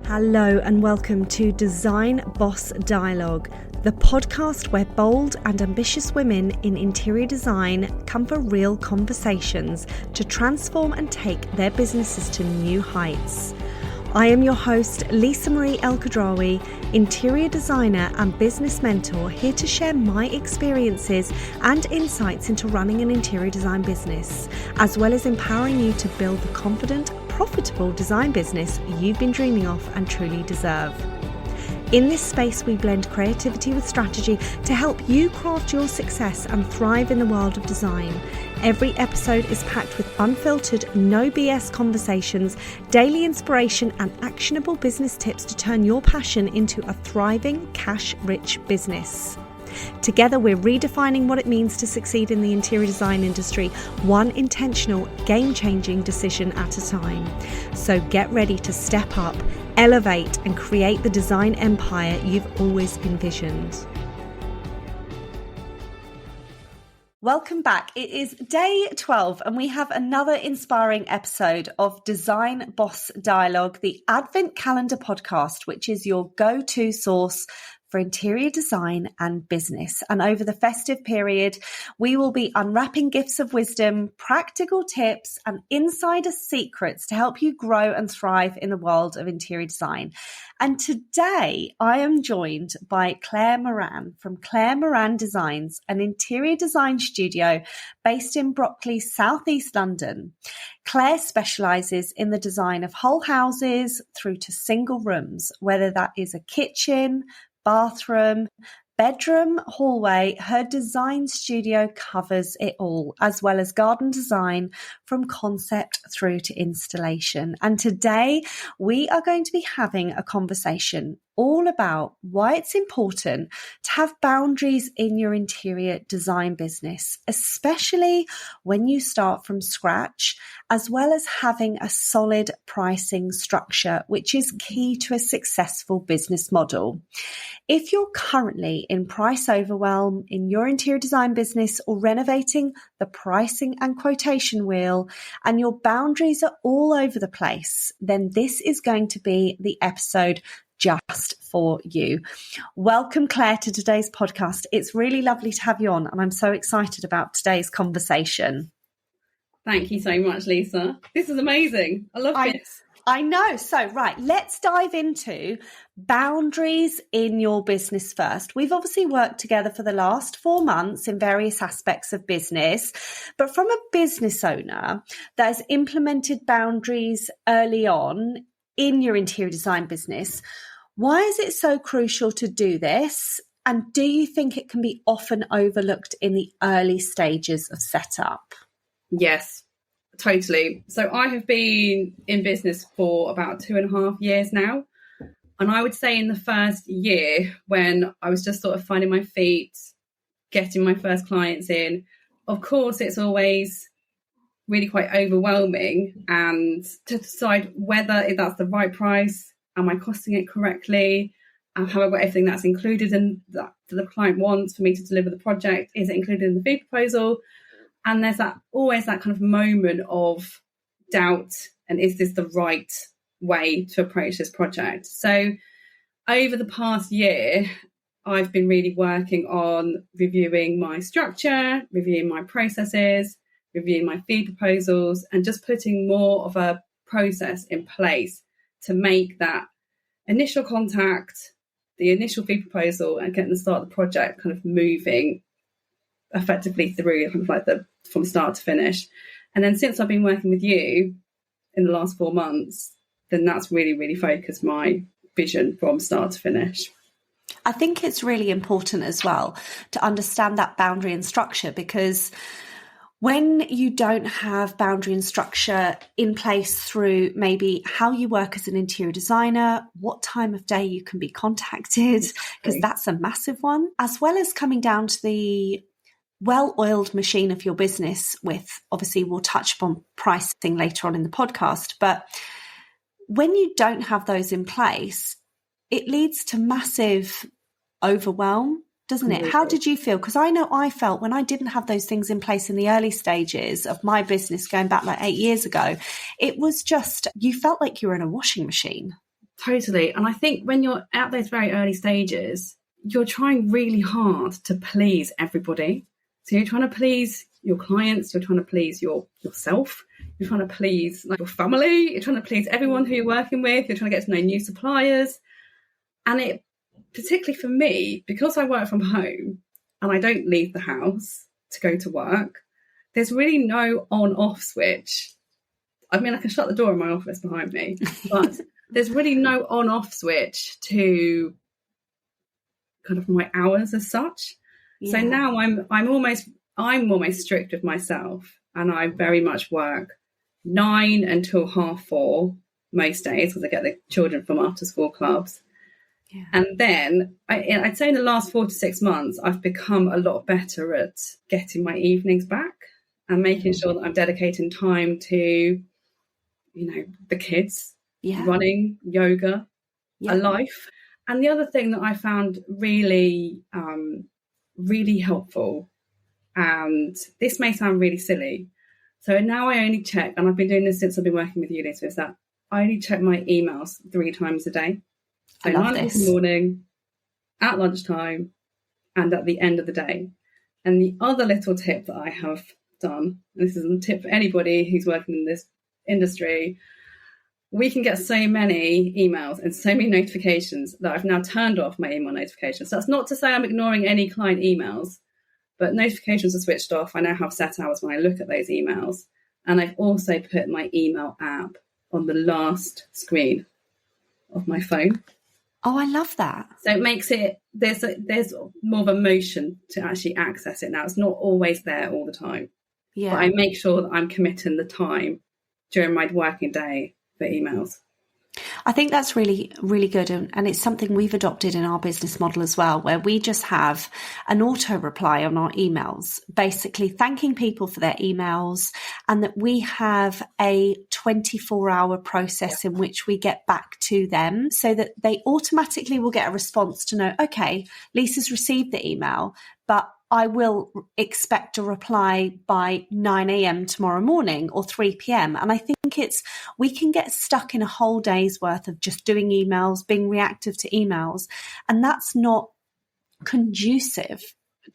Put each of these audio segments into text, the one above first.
Hello and welcome to Design Boss Dialogue, the podcast where bold and ambitious women in interior design come for real conversations to transform and take their businesses to new heights. I am your host, Lisa Marie El-Khadraoui, interior designer and business mentor, here to share my experiences and insights into running an interior design business, as well as empowering you to build the confident, profitable design business you've been dreaming of and truly deserve. In this space, we blend creativity with strategy to help you craft your success and thrive in the world of design. Every episode is packed with unfiltered, no BS conversations, daily inspiration, and actionable business tips to turn your passion into a thriving, cash-rich business. Together, we're redefining what it means to succeed in the interior design industry, one intentional, game-changing decision at a time. So get ready to step up, elevate, and create the design empire you've always envisioned. Welcome back. It is day 12 and we have another inspiring episode of Design Boss Dialogue, the Advent Calendar podcast, which is your go-to source for interior design and business. And over the festive period, we will be unwrapping gifts of wisdom, practical tips, and insider secrets to help you grow and thrive in the world of interior design. And today I am joined by Claire Moran from Claire Moran Designs, an interior design studio based in Brockley, southeast London. Claire specialises in the design of whole houses through to single rooms, whether that is a kitchen, bathroom, bedroom, hallway. Her design studio covers it all, as well as garden design from concept through to installation. And today we are going to be having a conversation all about why it's important to have boundaries in your interior design business, especially when you start from scratch, as well as having a solid pricing structure, which is key to a successful business model. If you're currently in price overwhelm in your interior design business or renovating the pricing and quotation wheel, and your boundaries are all over the place, then this is going to be the episode just for you. Welcome, Claire, to today's podcast. It's really lovely to have you on, and I'm so excited about today's conversation. Thank you so much, Lisa. This is amazing. I love this. I know. So, right, let's dive into boundaries in your business first. We've obviously worked together for the last 4 months in various aspects of business, but from a business owner that has implemented boundaries early on in your interior design business, why is it so crucial to do this? And do you think it can be often overlooked in the early stages of setup? Yes, totally. So I have been in business for about 2.5 years now. And I would say in the first year, when I was just sort of finding my feet, getting my first clients in, of course, it's always really quite overwhelming, and to decide whether that's the right price, am I costing it correctly, have I got everything that's included in that the client wants for me to deliver the project, is it included in the fee proposal? And there's always that kind of moment of doubt, and is this the right way to approach this project? So over the past year, I've been really working on reviewing my structure, reviewing my processes, reviewing my fee proposals, and just putting more of a process in place to make that initial contact, the initial fee proposal, and getting the start of the project kind of moving effectively through, kind of like from start to finish. And then since I've been working with you in the last 4 months, then that's really, really focused my vision from start to finish. I think it's really important as well to understand that boundary and structure, because when you don't have boundary and structure in place through maybe how you work as an interior designer, what time of day you can be contacted, because that's a massive one, as well as coming down to the well-oiled machine of your business with, obviously we'll touch upon pricing later on in the podcast, but when you don't have those in place, it leads to massive overwhelm, doesn't it? How did you feel? Because I know I felt when I didn't have those things in place in the early stages of my business going back like 8 years ago, it was just, you felt like you were in a washing machine. Totally. And I think when you're at those very early stages, you're trying really hard to please everybody. So you're trying to please your clients, you're trying to please yourself, you're trying to please your family, you're trying to please everyone who you're working with, you're trying to get to know new suppliers. And it, particularly for me, because I work from home and I don't leave the house to go to work, there's really no on-off switch. I mean, I can shut the door in my office behind me, but there's really no on-off switch to kind of my hours as such. Yeah. So now I'm almost strict with myself, and I very much work 9 until 4:30 most days because I get the children from after school clubs. Yeah. And then I'd say in the last 4 to 6 months, I've become a lot better at getting my evenings back and making sure that I'm dedicating time to, the kids, running, yoga, a life. And the other thing that I found really, really helpful, and this may sound really silly, so now I only check, and I've been doing this since I've been working with you, Lisa, is that I only check my emails 3 times a day. So 9 o'clock in the morning, at lunchtime, and at the end of the day. And the other little tip that I have done, and this is a tip for anybody who's working in this industry, we can get so many emails and so many notifications that I've now turned off my email notifications. So that's not to say I'm ignoring any client emails, but notifications are switched off. I now have set hours when I look at those emails. And I've also put my email app on the last screen of my phone. Oh, I love that. So it makes it, there's more of a motion to actually access it now. It's not always there all the time. Yeah. But I make sure that I'm committing the time during my working day for emails. I think that's really, really good. And it's something we've adopted in our business model as well, where we just have an auto reply on our emails, basically thanking people for their emails, and that we have a 24-hour process in which we get back to them so that they automatically will get a response to know, okay, Lisa's received the email, but I will expect a reply by 9 a.m. tomorrow morning or 3 p.m. And I think we can get stuck in a whole day's worth of just doing emails, being reactive to emails. And that's not conducive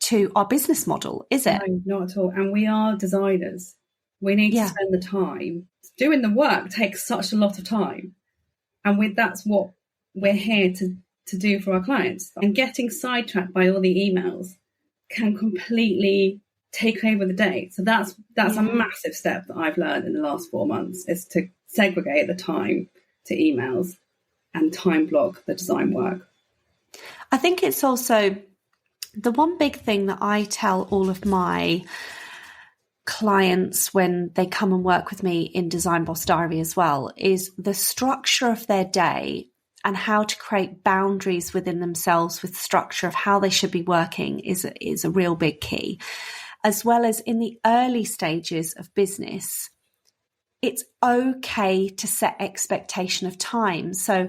to our business model, is it? No, not at all. And we are designers. We need to spend the time. Doing the work takes such a lot of time. And that's what we're here to do for our clients. And getting sidetracked by all the emails can completely take over the day. So that's a massive step that I've learned in the last 4 months, is to segregate the time to emails and time block the design work. I think it's also the one big thing that I tell all of my clients when they come and work with me in Design Boss Diary as well, is the structure of their day and how to create boundaries within themselves with structure of how they should be working is a real big key. As well as in the early stages of business, it's okay to set expectation of time. So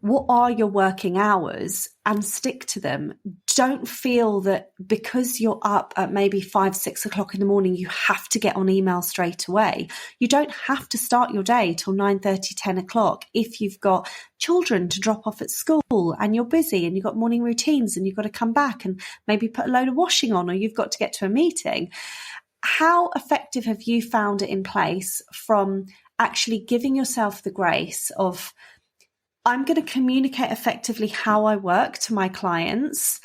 what are your working hours and stick to them. Don't feel that because you're up at maybe 5, 6 o'clock in the morning, you have to get on email straight away. You don't have to start your day till 9:30, 10 o'clock. If you've got children to drop off at school and you're busy and you've got morning routines and you've got to come back and maybe put a load of washing on, or you've got to get to a meeting. How effective have you found it in place from actually giving yourself the grace of, I'm going to communicate effectively how I work to my clients,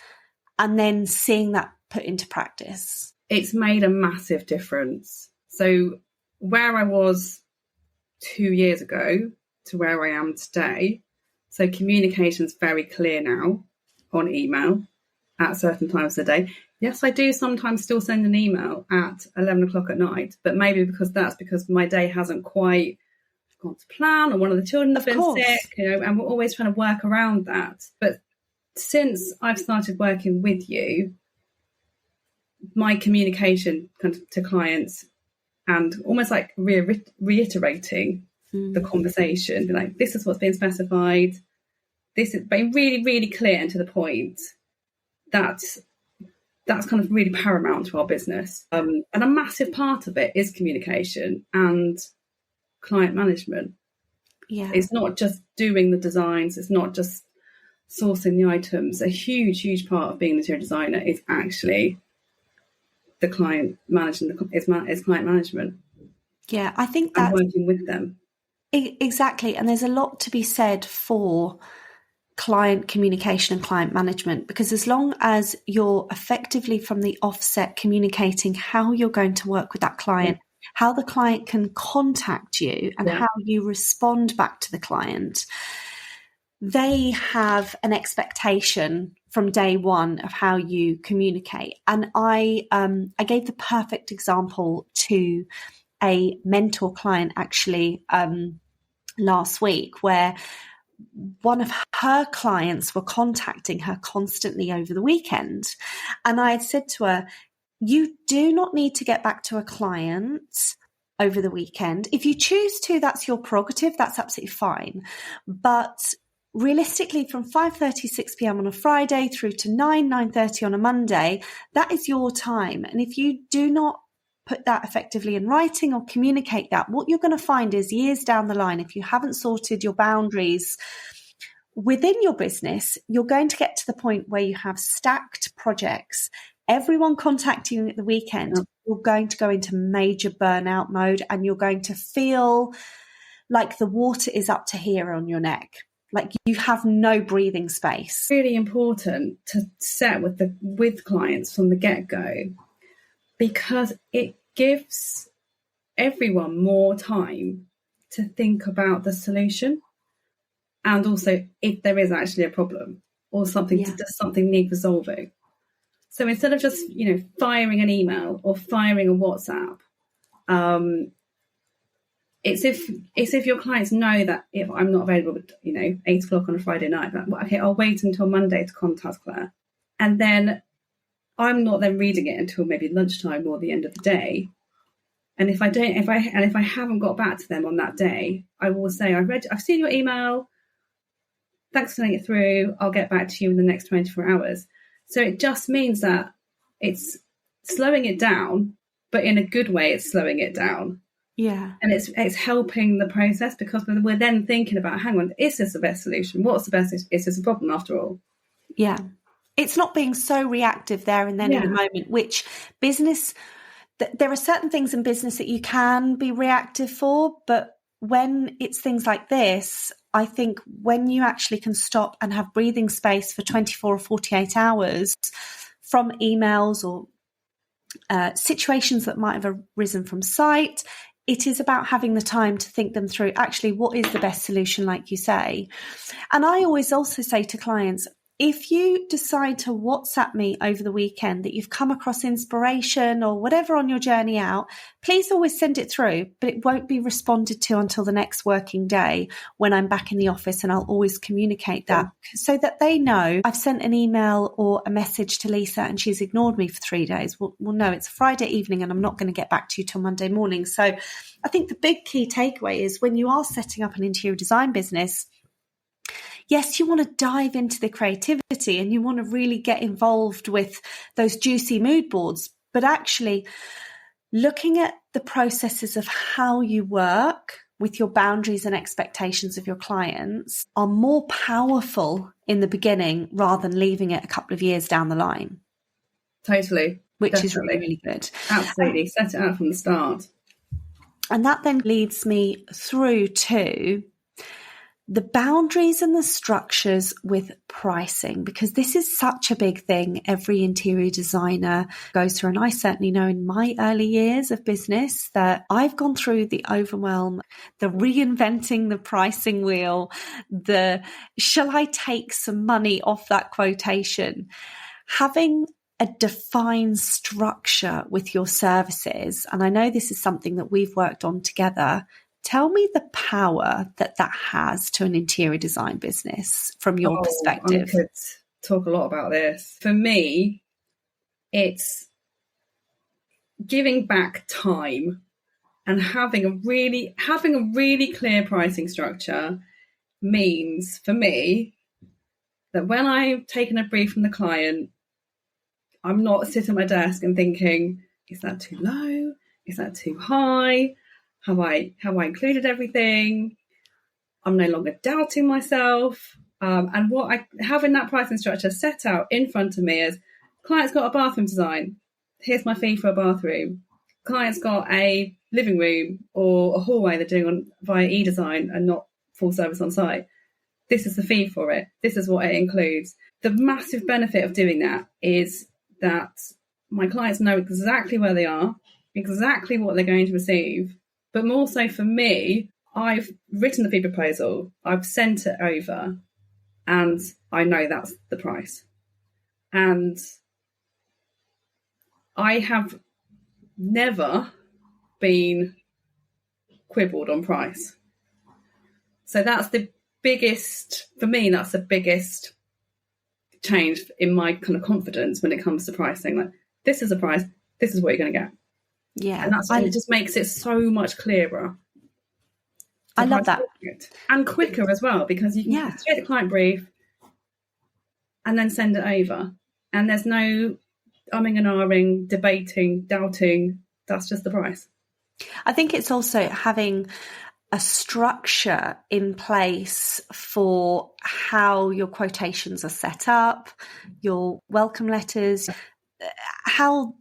and then seeing that put into practice? It's made a massive difference. So where I was 2 years ago to where I am today, so communication's very clear now on email at certain times of the day. Yes, I do sometimes still send an email at 11 o'clock at night, but maybe that's because my day hasn't quite gone to plan, or one of the children has been sick, and we're always trying to work around that. But since I've started working with you, my communication to clients and almost like reiterating the conversation, like, this is what's being specified, this is being really, really clear and to the point, that's kind of really paramount to our business. And a massive part of it is communication and client management. Yeah. It's not just doing the designs. It's not just sourcing the items. A huge part of being an interior designer is actually the client managing is client management. Yeah, I think and that's working with them. Exactly. And there's a lot to be said for client communication and client management, because as long as you're effectively from the offset communicating how you're going to work with that client, how the client can contact you, and how you respond back to the client, they have an expectation from day one of how you communicate. And I gave the perfect example to a mentor client actually last week, where one of her clients were contacting her constantly over the weekend. And I had said to her, you do not need to get back to a client over the weekend. If you choose to, that's your prerogative. That's absolutely fine. But realistically, from 5:30, 6 p.m. on a Friday through to 9:30 on a Monday, that is your time. And if you do not put that effectively in writing or communicate that, what you're going to find is years down the line, if you haven't sorted your boundaries within your business, you're going to get to the point where you have stacked projects, everyone contacting you at the weekend. You're going to go into major burnout mode, and you're going to feel like the water is up to here on your neck. Like you have no breathing space. Really important to set with clients from the get-go, because it gives everyone more time to think about the solution, and also if there is actually a problem or something, does something need resolving. So instead of just, firing an email or firing a WhatsApp, it's if your clients know that if I'm not available at 8 o'clock on a Friday night, okay, I'll wait until Monday to contact Claire, and then I'm not then reading it until maybe lunchtime or the end of the day. And if I haven't got back to them on that day, I will say, I've seen your email. Thanks for sending it through. I'll get back to you in the next 24 hours. So it just means that it's slowing it down, but in a good way, it's slowing it down. Yeah. And it's helping the process, because we're then thinking about, hang on, is this the best solution? What's the best? Is this a problem after all? Yeah. It's not being so reactive there and then in the moment, which business, there are certain things in business that you can be reactive for, but when it's things like this, I think when you actually can stop and have breathing space for 24 or 48 hours from emails or situations that might have arisen from site, it is about having the time to think them through. Actually, what is the best solution, like you say? And I always also say to clients, if you decide to WhatsApp me over the weekend that you've come across inspiration or whatever on your journey out, please always send it through, but it won't be responded to until the next working day when I'm back in the office, and I'll always communicate that so that they know I've sent an email or a message to Lisa and she's ignored me for 3 days. Well, no, it's Friday evening and I'm not going to get back to you till Monday morning. So I think the big key takeaway is when you are setting up an interior design business, yes, you want to dive into the creativity and you want to really get involved with those juicy mood boards, but actually looking at the processes of how you work with your boundaries and expectations of your clients are more powerful in the beginning rather than leaving it a couple of years down the line. Totally. Which is really, really good. Absolutely. Set it out from the start. And that then leads me through to the boundaries and the structures with pricing, because this is such a big thing every interior designer goes through. And I certainly know in my early years of business that I've gone through the overwhelm, the reinventing the pricing wheel, the shall I take some money off that quotation? Having a defined structure with your services. And I know this is something that we've worked on together. Tell me the power that has to an interior design business from your perspective. I could talk a lot about this. For me, it's giving back time and having a really clear pricing structure means for me that when I've taken a brief from the client, I'm not sitting at my desk and thinking, is that too low? Is that too high? Have I included everything? I'm no longer doubting myself. And having that pricing structure set out in front of me is, client's got a bathroom design. Here's my fee for a bathroom. Client's got a living room or a hallway they're doing via e-design and not full service on site. This is the fee for it. This is what it includes. The massive benefit of doing that is that my clients know exactly where they are, exactly what they're going to receive. But more so for me, I've written the fee proposal, I've sent it over, and I know that's the price. And I have never been quibbled on price. So that's the biggest, for me, that's the biggest change in my kind of confidence when it comes to pricing. Like, this is a price, this is what you're going to get. Yeah. And it just makes it so much clearer. I love that. And quicker as well, because you can get the client brief and then send it over. And there's no umming and ahhing, debating, doubting. That's just the price. I think it's also having a structure in place for how your quotations are set up, your welcome letters, how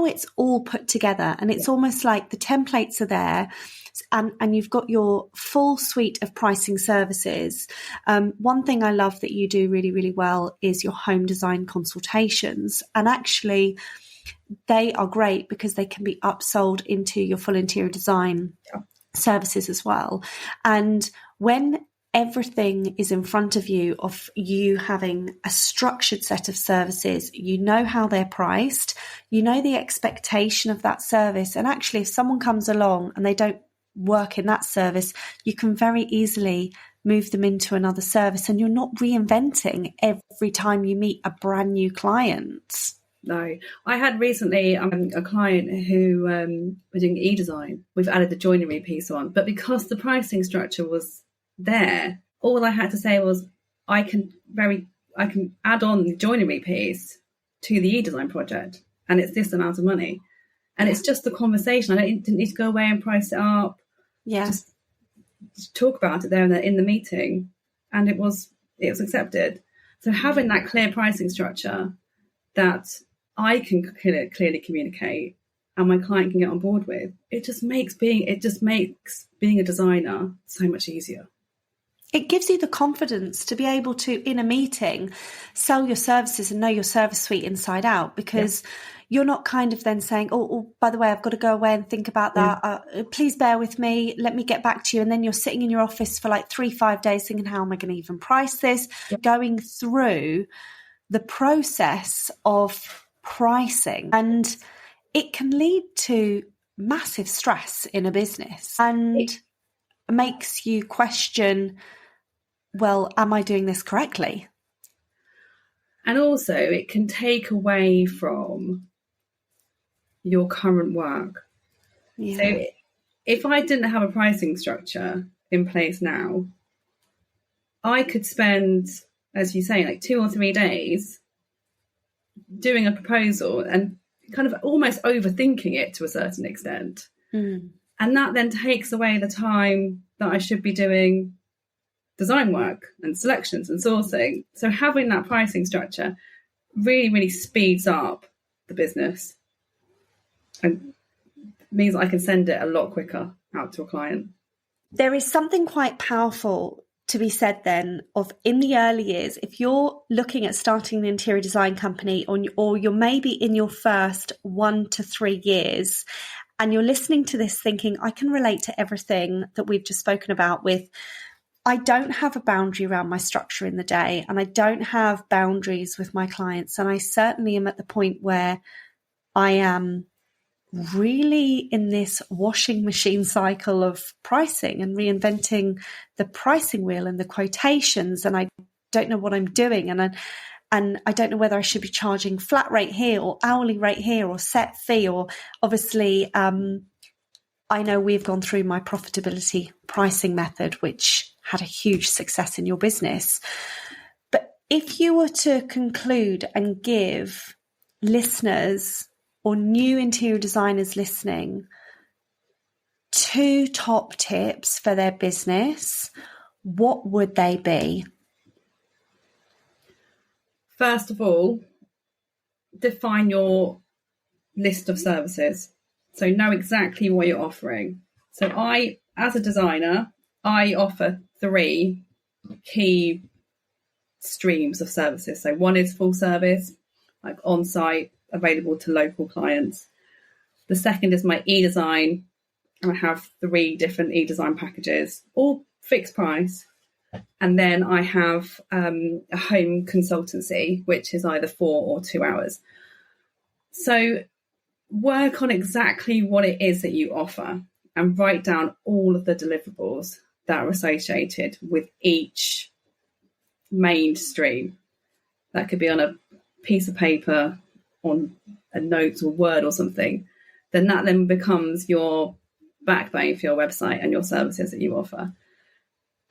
it's all put together. And it's almost like the templates are there, and you've got your full suite of pricing services. One thing I love that you do really, really well is your home design consultations. And actually, they are great because they can be upsold into your full interior design services as well. And when everything is in front of you, of you having a structured set of services, you know how they're priced, you know the expectation of that service. And actually, if someone comes along and they don't work in that service, you can very easily move them into another service, and you're not reinventing every time you meet a brand new client. No, I had recently a client who was doing e-design. We've added the joinery piece on, but because the pricing structure was there, all I had to say was, I can add on the joinery piece to the e-design project, and it's this amount of money, and it's just the conversation. I didn't need to go away and price it up. Yeah, just talk about it there and in the meeting, and it was accepted. So having that clear pricing structure that I can clearly communicate and my client can get on board with, it just makes being a designer so much easier. It gives you the confidence to be able to, in a meeting, sell your services and know your service suite inside out, because you're not kind of then saying, oh, by the way, I've got to go away and think about that. Please bear with me. Let me get back to you. And then you're sitting in your office for like 3-5 days thinking, how am I going to even price this? Going through the process of pricing, and it can lead to massive stress in a business and makes you question, well, am I doing this correctly? And also it can take away from your current work. So if I didn't have a pricing structure in place now, I could spend, as you say, like 2 or 3 days doing a proposal and kind of almost overthinking it to a certain extent. And that then takes away the time that I should be doing design work and selections and sourcing. So having that pricing structure really, really speeds up the business and means that I can send it a lot quicker out to a client. There is something quite powerful to be said then of, in the early years, if you're looking at starting an interior design company, or you're maybe in your first 1 to 3 years, and you're listening to this thinking, I can relate to everything that we've just spoken about with, I don't have a boundary around my structure in the day, and I don't have boundaries with my clients. And I certainly am at the point where I am really in this washing machine cycle of pricing and reinventing the pricing wheel and the quotations. And I don't know what I'm doing. And I don't know whether I should be charging flat rate here or hourly rate here or set fee, or obviously, I know we've gone through my profitability pricing method, which had a huge success in your business. But if you were to conclude and give listeners or new interior designers listening 2 top tips for their business, what would they be? First of all, define your list of services. So know exactly what you're offering. So as a designer, I offer 3 key streams of services. So one is full service, like on-site, available to local clients. The second is my e-design, and I have 3 different e-design packages, all fixed price. And then I have a home consultancy, which is either 4 or 2 hours. So work on exactly what it is that you offer and write down all of the deliverables that are associated with each mainstream. That could be on a piece of paper, on a note or Word or something. Then that becomes your backbone for your website and your services that you offer.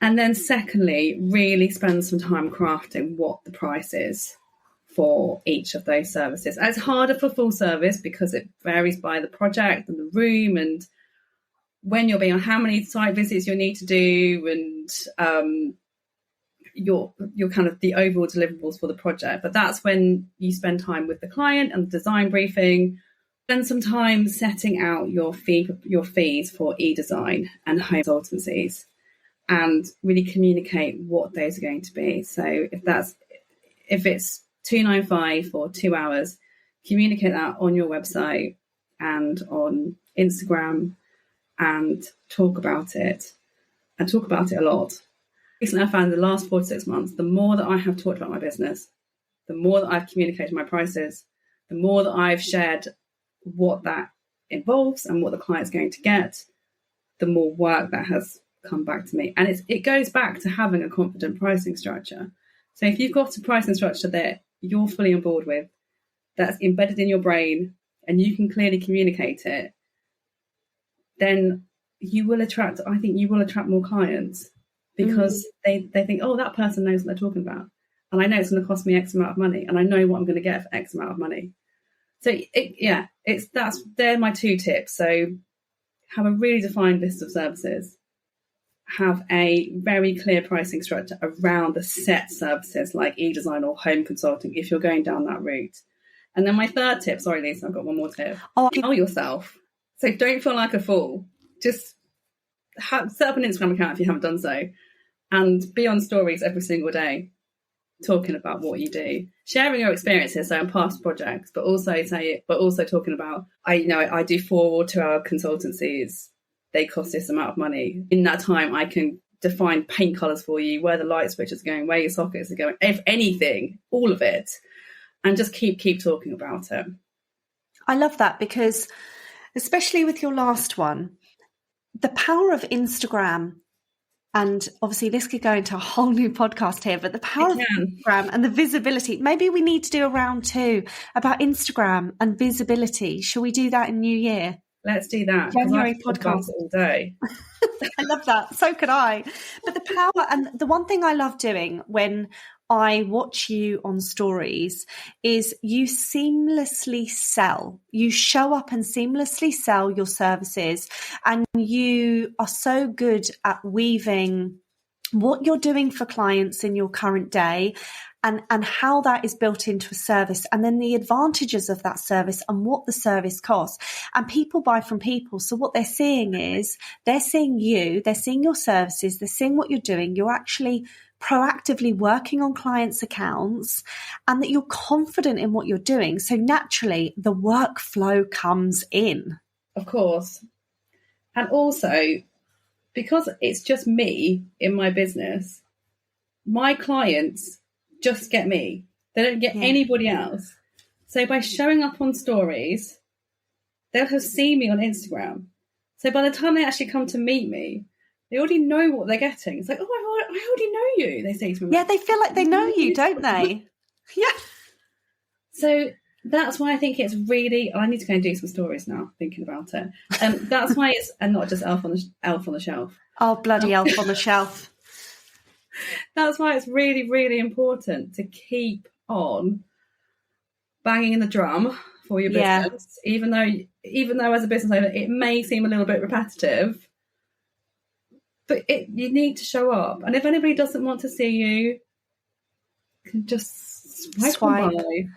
And then secondly, really spend some time crafting what the price is for each of those services. And it's harder for full service because it varies by the project and the room and when you're being on, how many site visits you need to do, and your kind of the overall deliverables for the project. But that's when you spend time with the client and the design briefing. Spend some time setting out your fees for e-design and home consultancies, and really communicate what those are going to be. So if it's $295 for 2 hours, communicate that on your website and on Instagram, and talk about it a lot. Recently, I found the last 4 to 6 months, the more that I have talked about my business, the more that I've communicated my prices, the more that I've shared what that involves and what the client's going to get, the more work that has come back to me. And it goes back to having a confident pricing structure. So if you've got a pricing structure that you're fully on board with, that's embedded in your brain, and you can clearly communicate it, then you will attract more clients, because they think, oh, that person knows what they're talking about, and I know it's going to cost me X amount of money, and I know what I'm going to get for X amount of money. So they're my 2 tips. So have a really defined list of services, have a very clear pricing structure around the set services like e-design or home consulting if you're going down that route. And then my 3rd tip, sorry Lisa, I've got one more tip. Tell yourself. So don't feel like a fool. Just set up an Instagram account if you haven't done so, and be on stories every single day, talking about what you do, sharing your experiences, so in past projects, but also talking about, I do 4 or 2 hour consultancies. They cost this amount of money. In that time, I can define paint colours for you, where the light switches are going, where your sockets are going, if anything, all of it, and just keep talking about it. I love that, because especially with your last one, the power of Instagram, and obviously this could go into a whole new podcast here, but the power of Instagram and the visibility. Maybe we need to do a round 2 about Instagram and visibility. Shall we do that in New Year? Let's do that. January podcast all day. I love that. So could I. But the power, and the one thing I love doing when I watch you on stories is you seamlessly sell. You show up and seamlessly sell your services, and you are so good at weaving what you're doing for clients in your current day and how that is built into a service, and then the advantages of that service and what the service costs. And people buy from people. So what they're seeing is they're seeing you, they're seeing your services, they're seeing what you're doing. You're actually proactively working on clients' accounts, and that you're confident in what you're doing. So naturally, the workflow comes in. Of course. And also, because it's just me in my business, my clients just get me. They don't get anybody else. So by showing up on stories, they'll have seen me on Instagram. So by the time they actually come to meet me, they already know what they're getting. It's like, oh, I already know you, they say to me. Yeah, they feel like they know you, don't they? Yeah. So that's why I think it's really, I need to go and do some stories now, thinking about it. That's why it's, and not just elf on the shelf. Oh, bloody elf on the shelf. That's why it's really, really important to keep on banging the drum for your business, even though as a business owner, it may seem a little bit repetitive. But you need to show up. And if anybody doesn't want to see you, can just swipe. By.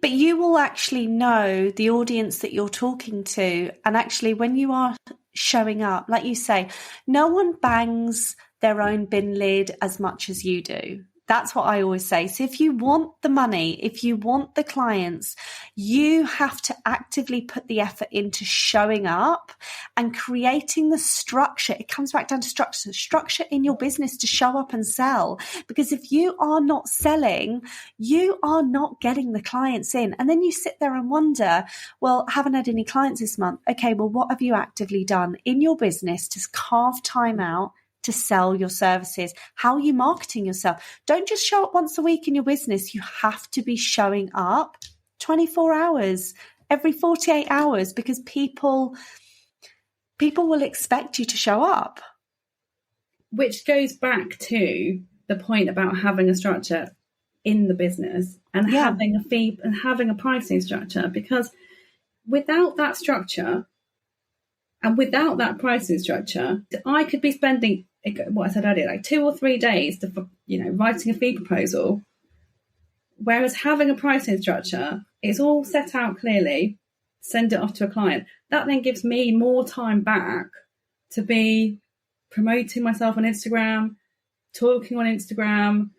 But you will actually know the audience that you're talking to. And actually, when you are showing up, like you say, no one bangs their own bin lid as much as you do. That's what I always say. So if you want the money, if you want the clients, you have to actively put the effort into showing up and creating the structure. It comes back down to structure in your business to show up and sell. Because if you are not selling, you are not getting the clients in. And then you sit there and wonder, well, I haven't had any clients this month. Okay, well, what have you actively done in your business to carve time out to sell your services? How are you marketing yourself? Don't just show up once a week in your business. You have to be showing up 24 hours, every 48 hours, because people will expect you to show up. Which goes back to the point about having a structure in the business and having a fee and having a pricing structure, because without that structure and without that pricing structure, I could be spending, what I said earlier, like 2 or 3 days to, writing a fee proposal. Whereas having a pricing structure, it's all set out clearly, send it off to a client. That then gives me more time back to be promoting myself on Instagram, talking on Instagram.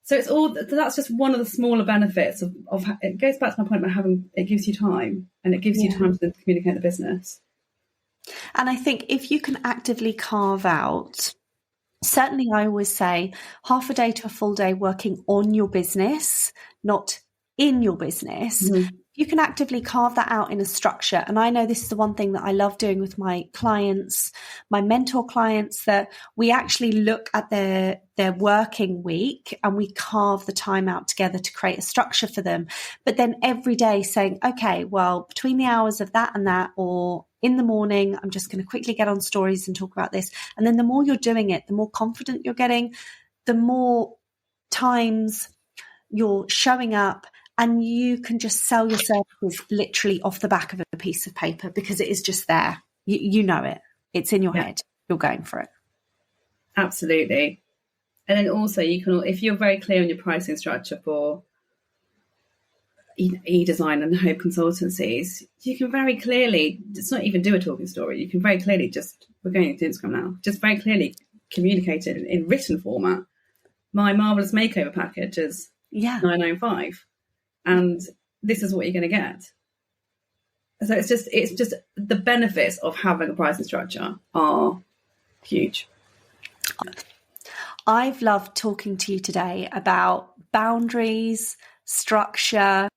So that's just one of the smaller benefits of it goes back to my point about it gives you time, and it gives you time to communicate the business. And I think if you can actively carve out, certainly I always say half a day to a full day working on your business, not in your business. Mm-hmm. You can actively carve that out in a structure. And I know this is the one thing that I love doing with my clients, my mentor clients, that we actually look at their working week and we carve the time out together to create a structure for them. But then every day saying, okay, well, between the hours of that and that, or in the morning, I'm just going to quickly get on stories and talk about this. And then the more you're doing it, the more confident you're getting, the more times you're showing up, and you can just sell your services literally off the back of a piece of paper because it is just there. You know it. It's in your head. You're going for it. Absolutely. And then also you can, if you're very clear on your pricing structure for e-design and home consultancies, you can very clearly, it's not even do a talking story. You can very clearly we're going to Instagram now, just very clearly communicate it in written format. My Marvelous Makeover package is $995. And this is what you're going to get. So it's just the benefits of having a pricing structure are huge. I've loved talking to you today about boundaries, structure,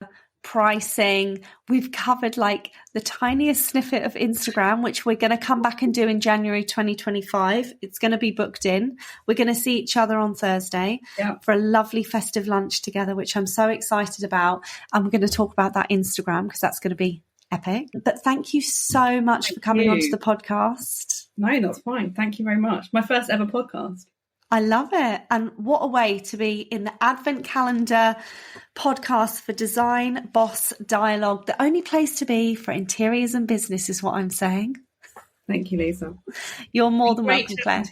pricing. We've covered like the tiniest snippet of Instagram, which we're going to come back and do in January 2025. It's going to be booked in. We're going to see each other on Thursday for a lovely festive lunch together, which I'm so excited about. And we're going to talk about that Instagram because that's going to be epic. But thank you so much for coming onto the podcast. No, that's fine. Thank you very much. My first ever podcast. I love it. And what a way to be in the Advent Calendar podcast for Design Boss Dialogue. The only place to be for interiors and business is what I'm saying. Thank you, Lisa. You're more than welcome, Claire.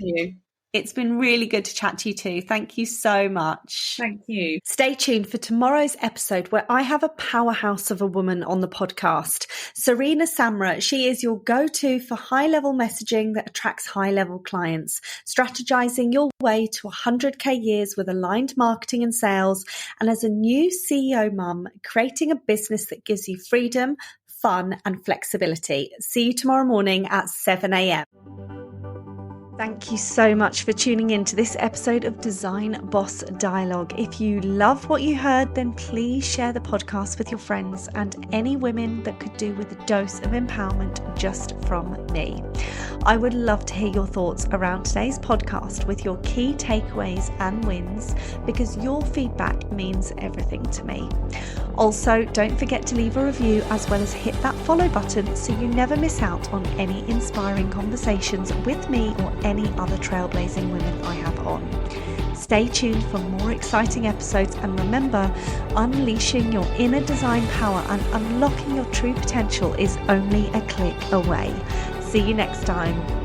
It's been really good to chat to you too. Thank you so much. Thank you. Stay tuned for tomorrow's episode where I have a powerhouse of a woman on the podcast. Serena Samra, she is your go-to for high-level messaging that attracts high-level clients, strategizing your way to 100K years with aligned marketing and sales, and as a new CEO mum, creating a business that gives you freedom, fun, and flexibility. See you tomorrow morning at 7 a.m. Thank you so much for tuning in to this episode of Design Boss Dialogue. If you love what you heard, then please share the podcast with your friends and any women that could do with a dose of empowerment just from me. I would love to hear your thoughts around today's podcast with your key takeaways and wins, because your feedback means everything to me. Also, don't forget to leave a review as well as hit that follow button so you never miss out on any inspiring conversations with me or any other trailblazing women I have on. Stay tuned for more exciting episodes, and remember, unleashing your inner design power and unlocking your true potential is only a click away. See you next time.